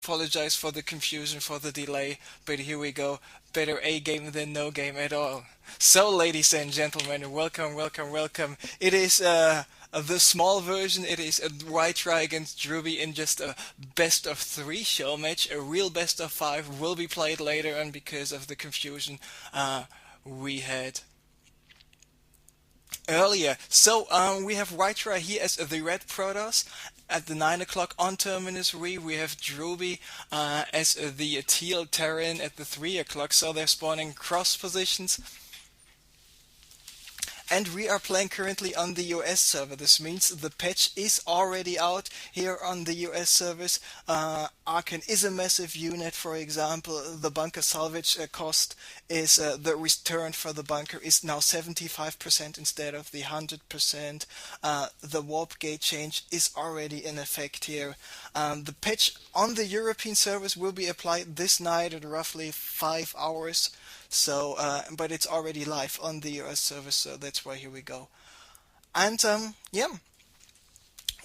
apologize for the confusion, for the delay, but here we go. Better a game than no game at all. So, ladies and gentlemen, welcome, welcome, welcome. It is the small version. It is a WhiteRa against Drewbie in just a best of three show match. A real best of five will be played later on because of the confusion we had earlier. So we have WhiteRa here as the red Protoss. At the 9 o'clock on Terminus Re, we have Drewbie as the teal Terran at the 3 o'clock. So they're spawning cross positions. And we are playing currently on the US server. This means the patch is already out here on the US servers. Arkan is a massive unit, for example. The bunker salvage cost is, the return for the bunker is now 75% instead of the 100%. The warp gate change is already in effect here. The patch on the European servers will be applied this night at roughly 5 hours. So, but it's already live on the US server, so that's why here we go. And, yeah.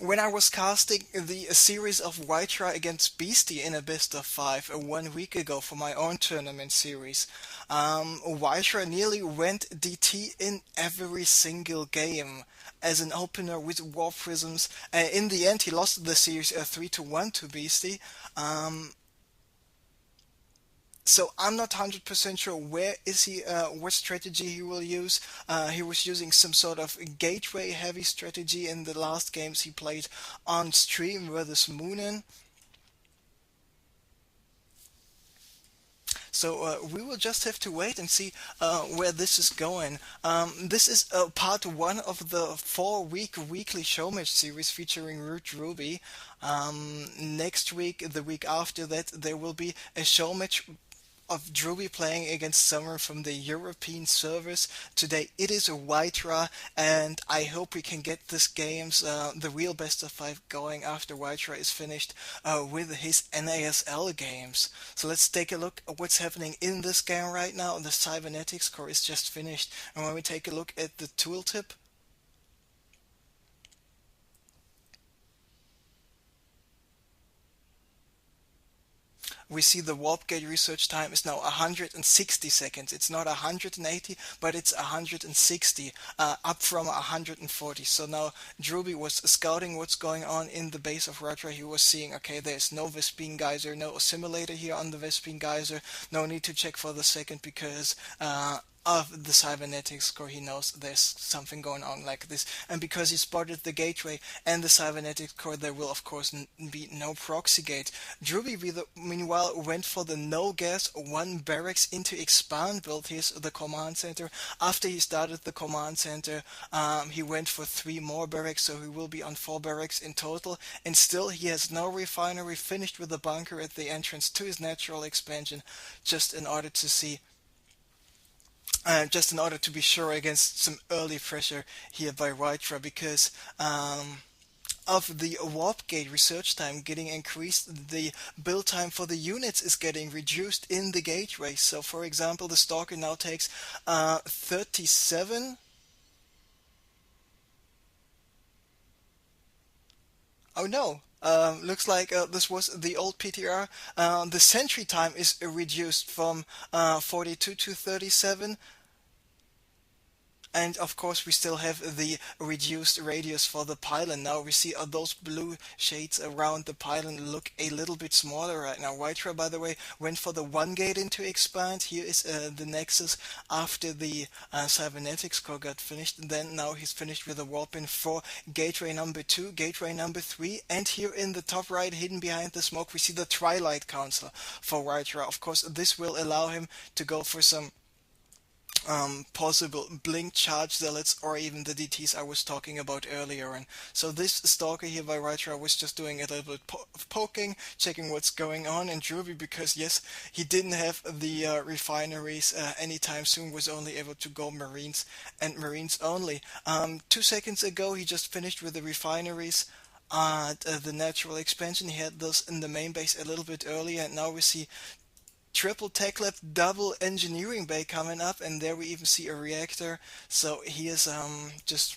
When I was casting the series of WhiteRa against Beastie in a best of 5 1 week ago for my own tournament series, WhiteRa nearly went DT in every single game as an opener with Warp Prisms. In the end, he lost the series 3-1 to Beastie. So I'm not 100% sure where is he, what strategy he will use. He was using some sort of gateway heavy strategy in the last games he played on stream versus Moonin. So we will just have to wait and see where this is going. This is part 1 of the 4-week weekly show match series featuring ROOTDrewbie. Next week, the week after that, there will be a show match of Drewbie playing against someone from the European servers. Today it is a WhiteRa, and I hope we can get this game's the real best of 5 going after WhiteRa is finished with his NASL games. So let's take a look at what's happening in this game right now. The cybernetics core is just finished, and when we take a look at the tooltip, we see the warp gate research time is now 160 seconds. It's not 180, but it's 160, up from 140. So now Drewbie was scouting what's going on in the base of WhiteRa. He was seeing, okay, there's no Vespene Geyser, no assimilator here on the Vespene Geyser. No need to check for the second because of the cybernetics core, he knows there's something going on like this, and because he spotted the gateway and the cybernetics core, there will of course be no proxy gate. Drewbie meanwhile went for the no gas 1 barracks into expand build. Here's the command center. After he started the command center, he went for 3 more barracks, so he will be on 4 barracks in total, and still he has no refinery, finished with the bunker at the entrance to his natural expansion, just in order to see just in order to be sure against some early pressure here by WhiteRa, because of the warp gate research time getting increased, the build time for the units is getting reduced in the gateway. So for example, the Stalker now takes 37. Oh no, looks like this was the old PTR. The sentry time is reduced from 42 to 37. And of course we still have the reduced radius for the pylon. Now we see those blue shades around the pylon look a little bit smaller right now. WhiteRa, by the way, went for the 1 gate into expand. Here is the Nexus after the cybernetics core got finished. And then now he's finished with a warp in for gateway number 2, gateway number 3. And here in the top right, hidden behind the smoke, we see the Twilight Council for WhiteRa. Of course, this will allow him to go for some possible blink charge zealots or even the DTs I was talking about earlier. And so this Stalker here by WhiteRa was just doing a little bit of poking, checking what's going on. And Drewbie, because yes, he didn't have the refineries anytime soon, was only able to go Marines and Marines only. 2 seconds ago he just finished with the refineries. The natural expansion, he had those in the main base a little bit earlier, and now we see triple tech lab, double engineering bay coming up, and there we even see a reactor. So he is just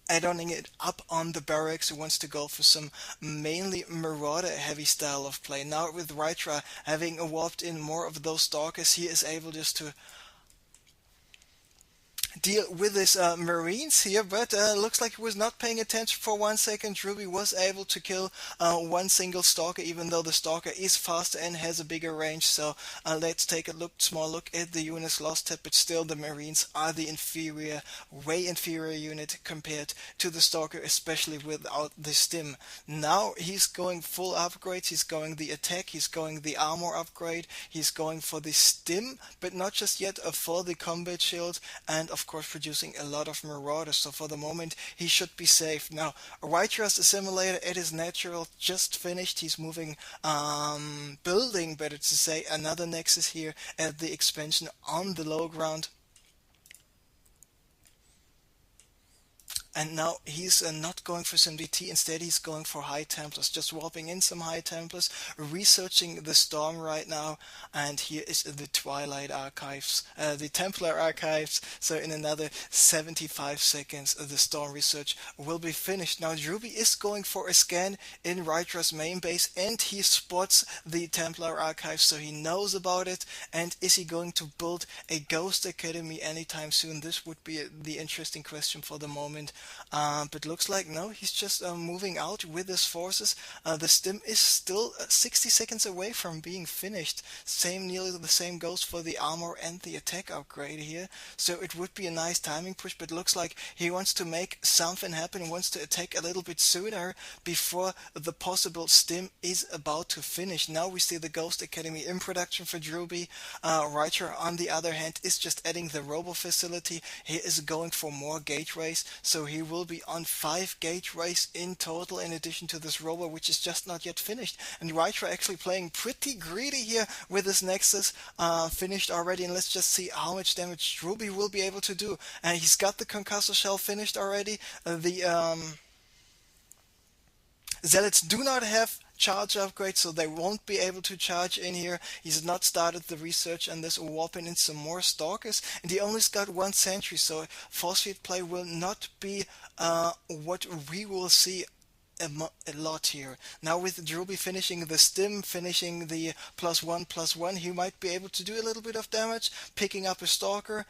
add-oning it up on the barracks, who wants to go for some mainly marauder heavy style of play. Now with ROOTDrewbie having warped in more of those stalkers, he is able just to deal with his Marines here, but looks like he was not paying attention for 1 second. Drewbie was able to kill one single stalker, even though the stalker is faster and has a bigger range. So let's take a small look at the units lost at, but still the Marines are the inferior, way inferior unit compared to the stalker, especially without the stim. Now he's going full upgrades. He's going the attack, he's going the armor upgrade, he's going for the stim, but not just yet for the combat shield, and of course producing a lot of marauders. So for the moment he should be safe. Now WhiteRa's assimilator at his natural just finished. He's moving building, better to say, another nexus here at the expansion on the low ground. And now he's not going for some DT, instead he's going for High Templars, just warping in some High Templars, researching the Storm right now, and here is the Twilight Archives, the Templar Archives, so in another 75 seconds the Storm research will be finished. Now Drewbie is going for a scan in ROOTDrewbie's main base, and he spots the Templar Archives, so he knows about it, and is he going to build a Ghost Academy anytime soon? This would be the interesting question for the moment. But looks like no, he's just moving out with his forces. The stim is still 60 seconds away from being finished. Nearly the same goes for the armor and the attack upgrade here. So it would be a nice timing push, but looks like he wants to make something happen. He wants to attack a little bit sooner before the possible stim is about to finish. Now we see the Ghost Academy in production for Drewbie. ROOTDrewbie, on the other hand, is just adding the robo facility. He is going for more gateways, so he will be on 5 gateways in total, in addition to this robo, which is just not yet finished. And ROOTDrewbie actually playing pretty greedy here with this Nexus finished already, and let's just see how much damage Drewbie will be able to do. And he's got the concussor shell finished already. The Zealots do not have charge upgrade, so they won't be able to charge in here. He's not started the research and this warping in some more stalkers, and he only got 1 sentry, so force field play will not be what we will see a lot here. Now with Drewbie finishing the stim, finishing the +1/+1, he might be able to do a little bit of damage, picking up a stalker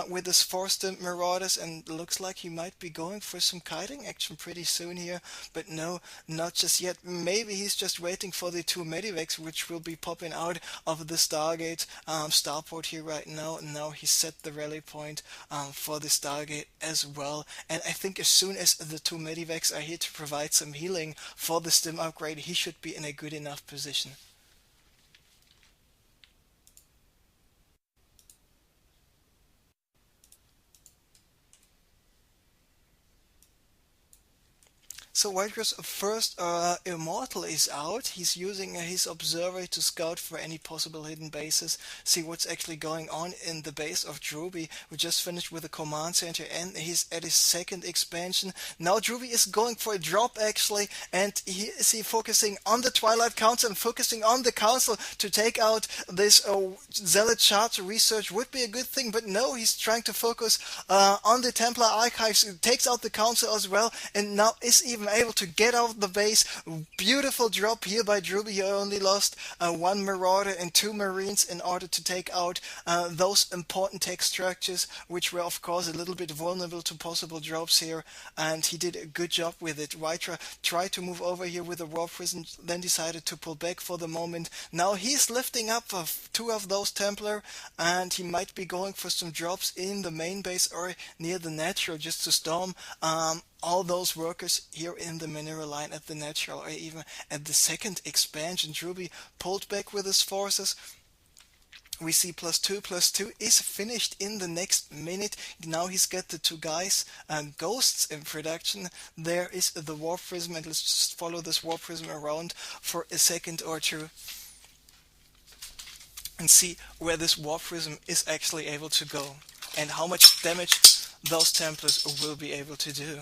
with his 4 stim marauders, and looks like he might be going for some kiting action pretty soon here, but no, not just yet. Maybe he's just waiting for the 2 medivacs, which will be popping out of the Stargate starport here right now. And now he set the rally point for the Stargate as well, and I think as soon as the 2 medivacs are here to provide some healing for the stim upgrade, he should be in a good enough position. So WhiteRa's first Immortal is out. He's using his Observer to scout for any possible hidden bases, see what's actually going on in the base of Drewbie, who just finished with the command center, and he's at his 2nd expansion. Now Drewbie is going for a drop actually, and he is focusing on the Twilight Council and focusing on the Council to take out this Zealot Shard. Research would be a good thing, but no, he's trying to focus on the Templar Archives. It takes out the Council as well, and now is even able to get out the base. Beautiful drop here by Drewbie. He only lost 1 Marauder and 2 Marines in order to take out those important tech structures, which were of course a little bit vulnerable to possible drops here, and he did a good job with it. ROOTDrewbie tried to move over here with a Warp Prison, then decided to pull back for the moment. Now he's lifting up 2 of those Templar, and he might be going for some drops in the main base or near the natural, just to storm all those workers here in the mineral line at the natural, or even at the 2nd expansion. Drewbie pulled back with his forces. We see +2/+2 is finished in the next minute. Now he's got the 2 guys, ghosts in production. There is the Warp Prism, and let's just follow this Warp Prism around for a second or two and see where this Warp Prism is actually able to go and how much damage those Templars will be able to do.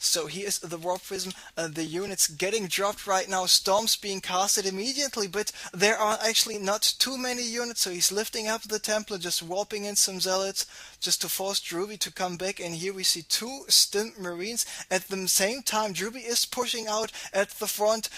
So here is the Warp Prism, the units getting dropped right now, storms being casted immediately, but there are actually not too many units, so he's lifting up the Templar, just warping in some Zealots, just to force Drewbie to come back, and here we see two Stimp Marines. At the same time, Drewbie is pushing out at the front,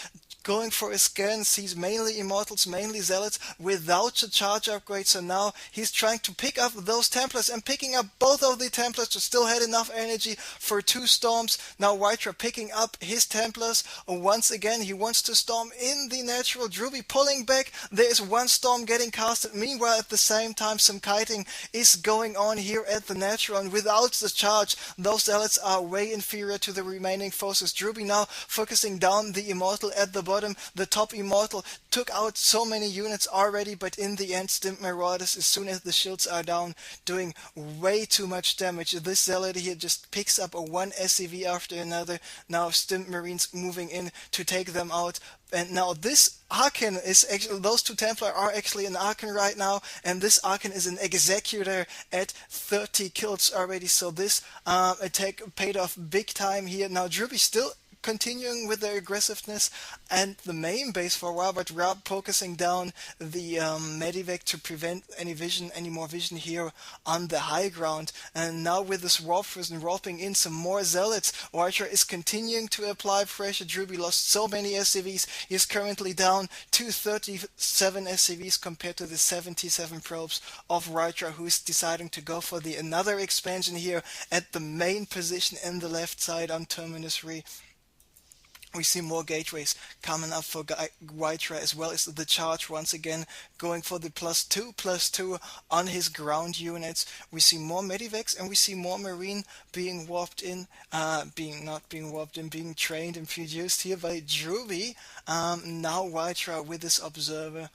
going for a scan, sees mainly Immortals, mainly Zealots, without the charge upgrade, so now he's trying to pick up those Templars, and picking up both of the Templars to still had enough energy for two storms. Now WhiteRa picking up his Templars, once again he wants to storm in the natural, Drewbie pulling back, there is one storm getting casted, meanwhile at the same time some kiting is going on here at the natural, and without the charge, those Zealots are way inferior to the remaining forces. Drewbie now focusing down the Immortal at the bottom. The top Immortal took out so many units already, but in the end Stimp Marauders, as soon as the shields are down, doing way too much damage. This Zealot here just picks up a one SCV after another. Now Stimp Marines moving in to take them out. And now this Archon is actually, those two Templar are actually an Archon right now, and this Archon is an Executor at 30 kills already, so this attack paid off big time here. Now Drewbie still continuing with their aggressiveness and the main base for Ra, but Ra focusing down the Medivac to prevent any more vision here on the high ground. And now with this Warp Prison warping in some more Zealots, WhiteRa is continuing to apply pressure. Drewbie lost so many SCVs, he is currently down to 37 SCVs compared to the 77 probes of WhiteRa, who is deciding to go for the another expansion here at the main position in the left side on Terminus Re. We see more gateways coming up for WhiteRa, as well as the charge once again going for the +2/+2 on his ground units. We see more Medivacs, and we see more Marine being warped in, being trained and produced here by Drewbie. Now WhiteRa with this observer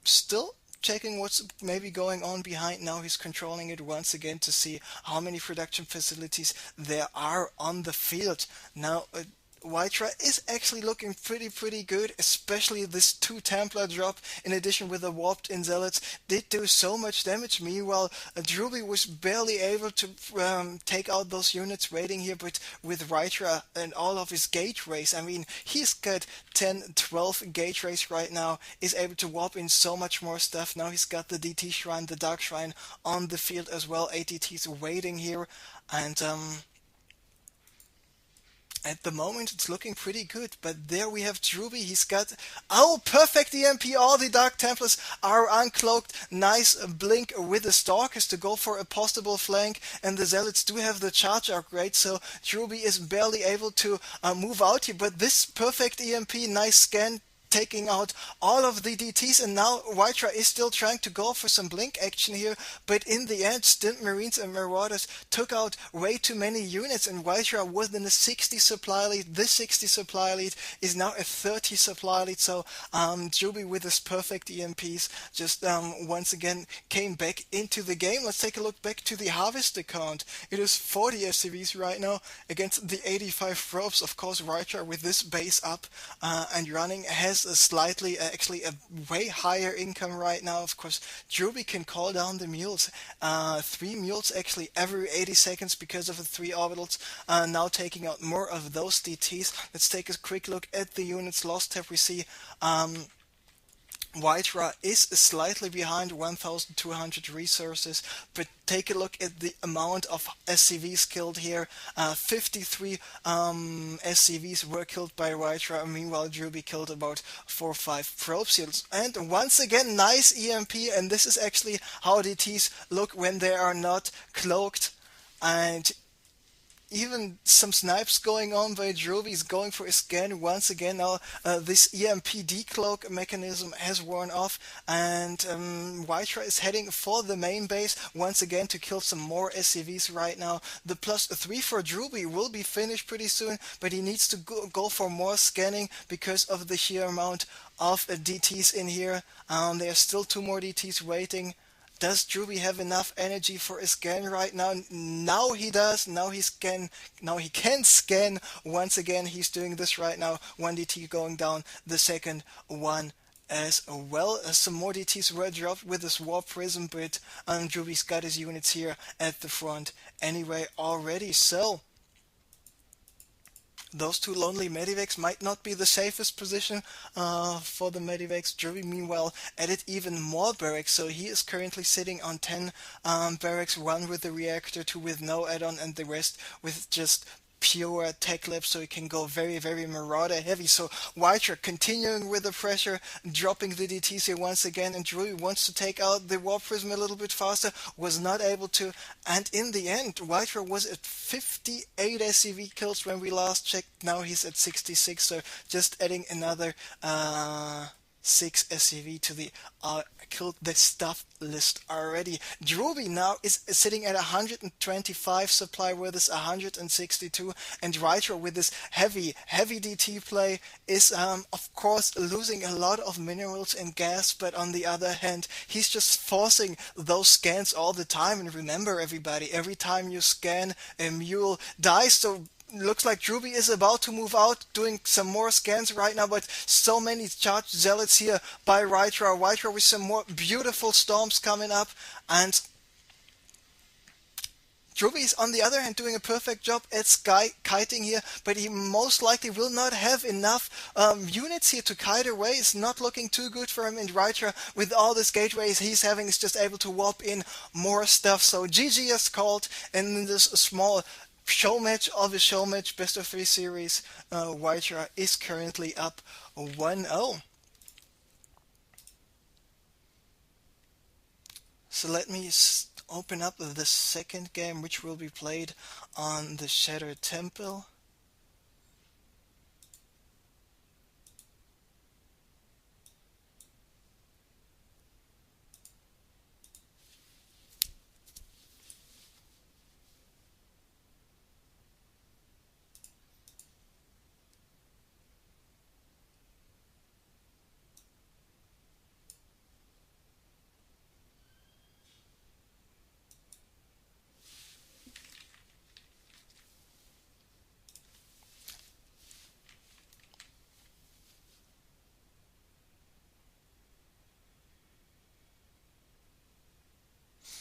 still checking what's maybe going on behind. Now he's controlling it once again to see how many production facilities there are on the field. Now WhiteRa is actually looking pretty good, especially this 2 Templar drop in addition with the warped in Zealots did do so much damage. Meanwhile, Drewbie was barely able to take out those units waiting here, but with WhiteRa and all of his gateways, I mean, he's got 10-12 gateways right now, is able to warp in so much more stuff. Now he's got the DT Shrine, the Dark Shrine on the field as well, ATTs waiting here, and at the moment it's looking pretty good, but there we have Drewbie. He's got, oh, perfect EMP, all the Dark Templars are uncloaked, nice blink with the Stalkers to go for a possible flank, and the Zealots do have the charge upgrade, so Drewbie is barely able to move out here, but this perfect EMP, nice scan, taking out all of the DTs, and now WhiteRa is still trying to go for some blink action here, but in the end Stimp Marines and Marauders took out way too many units, and WhiteRa was in a 60 supply lead. This 60 supply lead is now a 30 supply lead, so Drewbie with his perfect EMPs just once again came back into the game. Let's take a look back to the Harvester count. It is 40 SCVs right now against the 85 probes. Of course WhiteRa with this base up and running has a slightly, actually a way higher income right now. Of course, Drewbie can call down the mules, 3 mules actually every 80 seconds because of the 3 orbitals, now taking out more of those DTs. Let's take a quick look at the units lost tab. We see WhiteRa is slightly behind 1,200 resources, but take a look at the amount of SCVs killed here. 53 SCVs were killed by WhiteRa, meanwhile Drewbie killed about 4 or 5 probe seals. And once again, nice EMP, and this is actually how DTs look when they are not cloaked. And even some snipes going on by Drewbie is going for a scan once again. Now this EMP decloak mechanism has worn off, and WhiteRa is heading for the main base once again to kill some more SCVs right now. The +3 for Drewbie will be finished pretty soon, but he needs to go for more scanning because of the sheer amount of DTs in here. There are still 2 more DTs waiting. Does Drewbie have enough energy for a scan right now? Now he does. Now he can scan once again. He's doing this right now. 1 DT going down, the second one as well. Some more DTs were dropped with this Warp Prism, but Drewbie's got his units here at the front anyway already. So Those two lonely Medivacs might not be the safest position for the Medivacs. Drewbie, meanwhile, added even more barracks, so he is currently sitting on 10 barracks, one with the reactor, two with no add-on, and the rest with just pure tech lab, so he can go very marauder heavy. So WhiteRa continuing with the pressure, dropping the DTs here once again, and Drewbie wants to take out the Warp Prism a little bit faster, was not able to, and in the end WhiteRa was at 58 SCV kills when we last checked. Now he's at 66, so just adding another 6 SCV to the killed the stuff list already. Drewbie now is sitting at 125 supply with this 162, and WhiteRa with this heavy DT play is of course losing a lot of minerals and gas, but on the other hand he's just forcing those scans all the time. And remember everybody, every time you scan a mule dies. So looks like Drewbie is about to move out, doing some more scans right now, but so many charged zealots here by WhiteRa. WhiteRa with some more beautiful storms coming up, and Drewbie is on the other hand doing a perfect job at sky kiting here, but he most likely will not have enough units here to kite away. It's not looking too good for him, and WhiteRa with all these gateways he's having is just able to warp in more stuff. So GG is called, and in this small show match of a show match best of 3 series, WhiteRa is currently up 1-0. So let me open up the second game, which will be played on the Shattered Temple.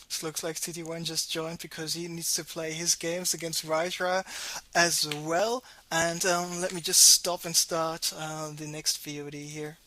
This looks like CT1 just joined because he needs to play his games against WhiteRa as well. And let me just stop and start the next VOD here.